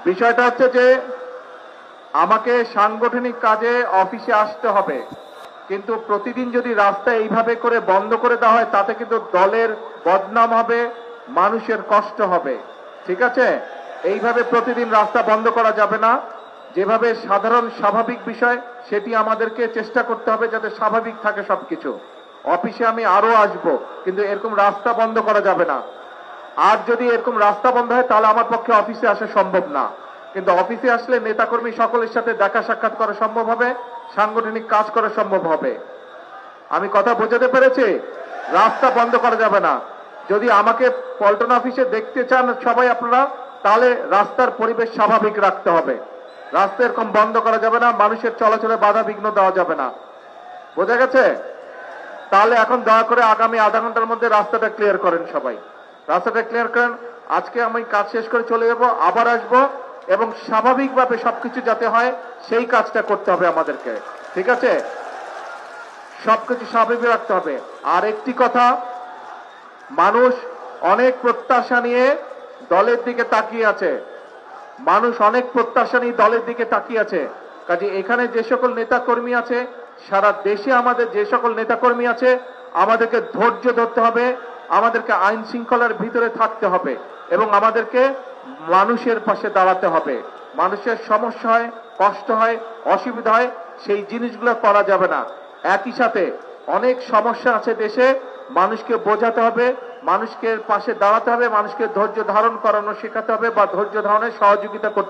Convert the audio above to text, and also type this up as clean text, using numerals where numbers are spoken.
বিষয়টা হচ্ছে যে আমাকে সাংগঠনিক কাজে অফিসে আসতে হবে, কিন্তু প্রতিদিন যদি রাস্তা এইভাবে করে বন্ধ করে দেওয়া হয় তাতে কিন্তু দলের বদনাম হবে, মানুষের কষ্ট হবে। ঠিক আছে, এইভাবে প্রতিদিন রাস্তা বন্ধ করা যাবে না। যেভাবে সাধারণ স্বাভাবিক বিষয় সেটি আমাদেরকে চেষ্টা করতে হবে যাতে স্বাভাবিক থাকে সবকিছু। অফিসে আমি আরো আসব, কিন্তু এরকম রাস্তা বন্ধ করা যাবে না। আর যদি এরকম রাস্তা বন্ধ হয় তাহলে আমার পক্ষে অফিসে আসা সম্ভব না। কিন্তু অফিসে আসলে নেতাকর্মী সকলের সাথে দেখা সাক্ষাৎ করা সম্ভব হবে, সাংগঠনিক কাজ করা সম্ভব হবে। আমি কথা বোঝাতে পেরেছি? রাস্তা বন্ধ করা যাবে না। যদি আমাকে পল্টন অফিসে দেখতে চান সবাই আপনারা, তাহলে রাস্তার পরিবেশ স্বাভাবিক রাখতে হবে। রাস্তা এরকম বন্ধ করা যাবে না, মানুষের চলাচলে বাধা বিঘ্ন দেওয়া যাবে না। বোঝা গেছে? তাহলে এখন দয়া করে আগামী আধা ঘন্টার মধ্যে রাস্তাটা ক্লিয়ার করেন সবাই। রাস্তাটা ক্লিয়ার করেন। আজকে আমি কাজ শেষ করে চলে যাব, আবার আসবো, এবং স্বাভাবিকভাবে সবকিছু যাতে হয় সেই কাজটা করতে হবে আমাদেরকে। ঠিক আছে, সবকিছু স্বাভাবিক রাখতে হবে। আর একটি কথা, মানুষ অনেক প্রত্যাশা নিয়ে দলের দিকে তাকিয়ে আছে। মানুষ অনেক প্রত্যাশা নিয়ে দলের দিকে তাকিয়ে আছে। কাজে এখানে যে সকল নেতা কর্মী আছে, সারা দেশে আমাদের যে সকল নেতা কর্মী আছে, আমাদেরকে ধৈর্য ধরতে হবে, আমাদেরকে আইন শৃঙ্খলার ভিতরে থাকতে হবে, এবং আমাদেরকে মানুষের পাশে দাঁড়াতে হবে। মানুষের সমস্যা হয়, কষ্ট হয়, অসুবিধা হয়, সেই জিনিসগুলো করা যাবে না। একই সাথে অনেক সমস্যা আছে দেশে, মানুষকে বোঝাতে হবে, মানুষকে পাশে দাঁড়াতে হবে, মানুষকে ধৈর্য ধারণ করানো শেখাতে হবে, বা ধৈর্য ধারণের সহযোগিতা করতে